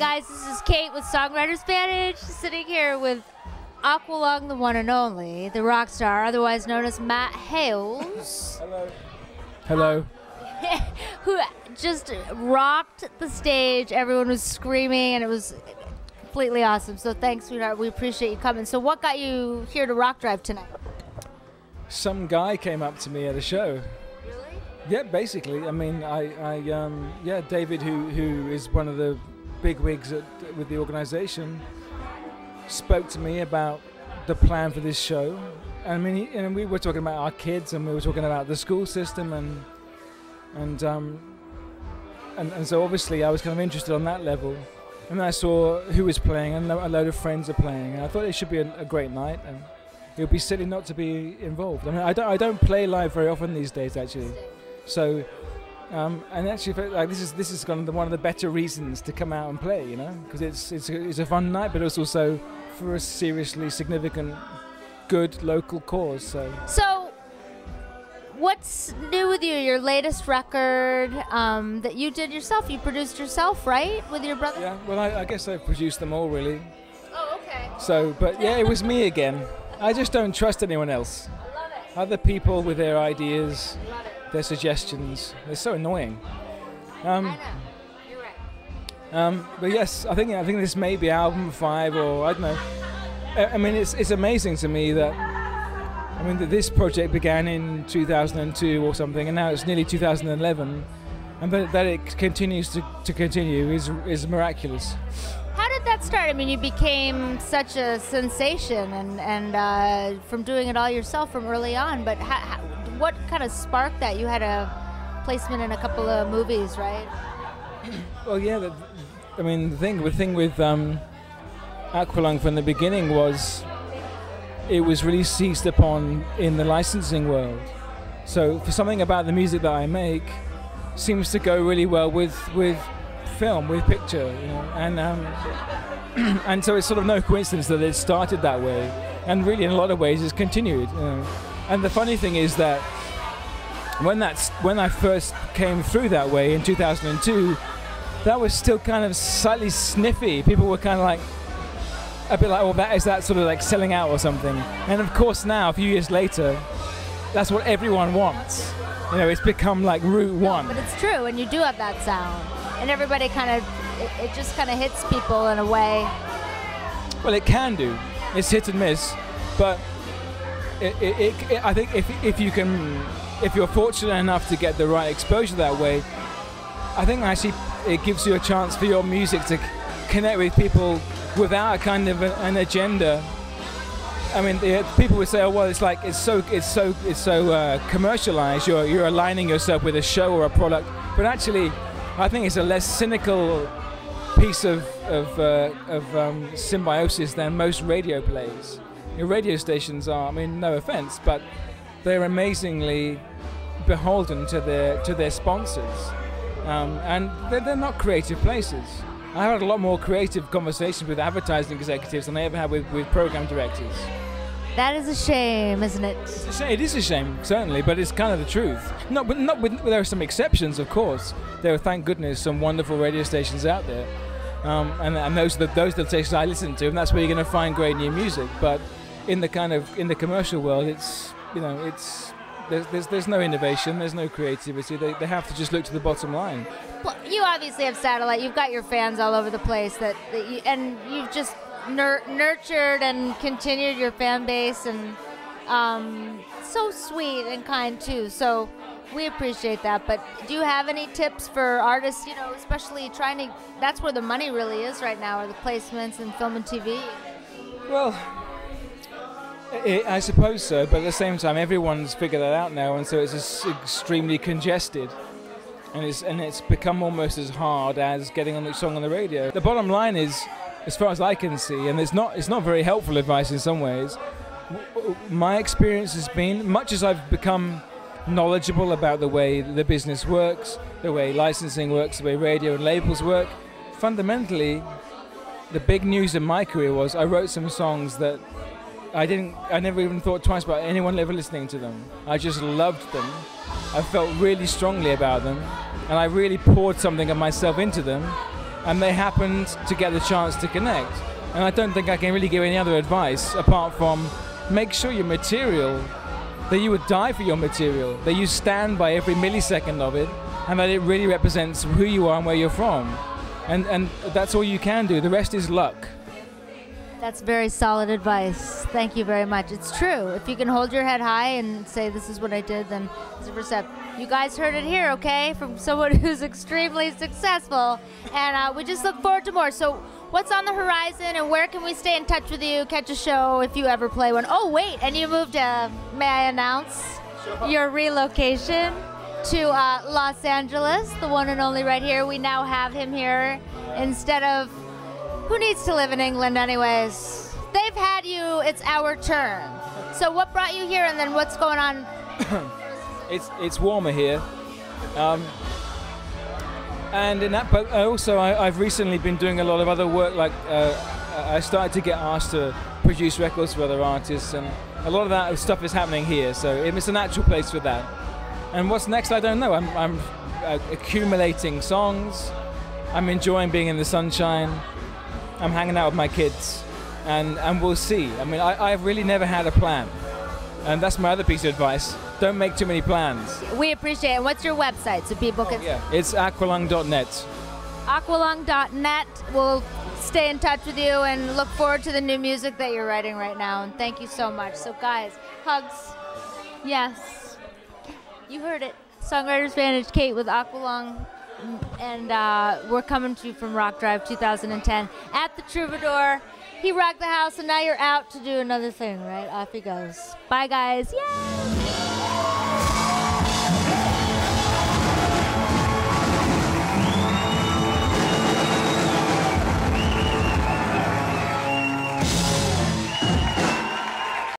guys, this is Kate with Songwriters Vantage, sitting here with Aqualung, the one and only, the rock star, otherwise known as Matt Hales. Hello. Hello. Who just rocked the stage. Everyone was screaming, and it was completely awesome. So thanks, sweetheart. We appreciate you coming. So what got you here to Rock Drive tonight? Some guy came up to me at a show. Really? Yeah, basically. I mean, David, who is one of the big wigs with the organization, spoke to me about the plan for this show. I mean, we were talking about our kids, and we were talking about the school system, and so obviously I was kind of interested on that level. And then I saw who was playing, and a load of friends are playing, and I thought it should be a great night, and it would be silly not to be involved. I mean, I don't play live very often these days, actually. So, and actually, like this is kind of one of the better reasons to come out and play, you know, because it's a fun night, but it's also for a seriously significant, good local cause. So, what's new with you? Your latest record that you did yourself, you produced yourself, right, with your brother? Yeah. Well, I guess I've produced them all, really. Oh, okay. So, but yeah, it was me again. I just don't trust anyone else. I love it. Other people with their ideas, Love it. their suggestions. They're so annoying. I know. You're right. But yes, I think this may be album 5, or I don't know. I mean, it's amazing to me that that this project began in 2002 or something, and now it's nearly 2011, and that it continues to continue is miraculous. How did that start? I mean, you became such a sensation, and from doing it all yourself from early on. But what kind of sparked that? You had a placement in a couple of movies, right? Well, yeah. The thing with Aqualung from the beginning was it was really seized upon in the licensing world. So for something about the music that I make seems to go really well with film, with picture, you know, and and so it's sort of no coincidence that it started that way, and really in a lot of ways it's continued, you know. And the funny thing is that when I first came through that way in 2002, that was still kind of slightly sniffy. People were kind of like a bit like, oh, is that sort of like selling out or something? And of course now, a few years later, that's what everyone wants. You know, it's become like Route 1. But it's true, and you do have that sound. And everybody it just kind of hits people in a way. Well, it can do. It's hit and miss. But I think if you're fortunate enough to get the right exposure that way, I think actually it gives you a chance for your music to connect with people without a kind of an agenda. I mean, people would say, "Oh, well, it's so commercialized. You're aligning yourself with a show or a product." But actually, I think it's a less cynical piece of symbiosis than most radio plays. Your radio stations are, I mean, no offense, but they're amazingly beholden to their sponsors, and they're not creative places. I had a lot more creative conversations with advertising executives than I ever had with program directors. That is a shame, isn't it? It is a shame, certainly, but it's kind of the truth. There are some exceptions, of course. There are, thank goodness, some wonderful radio stations out there, and those are the stations I listen to, and that's where you're going to find great new music. But in the commercial world, there's no innovation, there's no creativity. They have to just look to the bottom line. Well, you obviously have satellite. You've got your fans all over the place, and you've just nurtured and continued your fan base, and so sweet and kind too. So we appreciate that. But do you have any tips for artists? You know, especially that's where the money really is right now, are the placements in film and TV. Well, I suppose so, but at the same time, everyone's figured that out now, and so it's just extremely congested, and it's become almost as hard as getting on the song on the radio. The bottom line is, as far as I can see, and it's not very helpful advice in some ways, my experience has been, much as I've become knowledgeable about the way the business works, the way licensing works, the way radio and labels work, fundamentally, the big news in my career was I wrote some songs that I never even thought twice about anyone ever listening to them. I just loved them. I felt really strongly about them, and I really poured something of myself into them, and they happened to get the chance to connect. And I don't think I can really give any other advice apart from make sure your material, that you would die for your material, that you stand by every millisecond of it, and that it really represents who you are and where you're from. And that's all you can do. The rest is luck. That's very solid advice. Thank you very much. It's true. If you can hold your head high and say, this is what I did, then it's a step. You guys heard it here, okay? From someone who's extremely successful. And we just look forward to more. So what's on the horizon, and where can we stay in touch with you, catch a show if you ever play one? Oh, wait, and you moved to, may I announce, your relocation to Los Angeles, the one and only right here. We now have him here instead of, who needs to live in England anyways? They've had you, it's our turn. So what brought you here, and then what's going on? It's warmer here. And in that, but also I've recently been doing a lot of other work, like I started to get asked to produce records for other artists, and a lot of that stuff is happening here, so it's a natural place for that. And what's next, I don't know. I'm accumulating songs, I'm enjoying being in the sunshine, I'm hanging out with my kids, and we'll see. I mean, I've really never had a plan, and that's my other piece of advice. Don't make too many plans. We appreciate it. What's your website so people can... Yeah, it's aqualung.net. Aqualung.net. We'll stay in touch with you and look forward to the new music that you're writing right now, and thank you so much. So guys, hugs. Yes. You heard it. Songwriters Vantage, Kate with Aqualung. And we're coming to you from Rock Drive 2010 at the Troubadour. He rocked the house, and now you're out to do another thing, right? Off he goes. Bye, guys. Yay!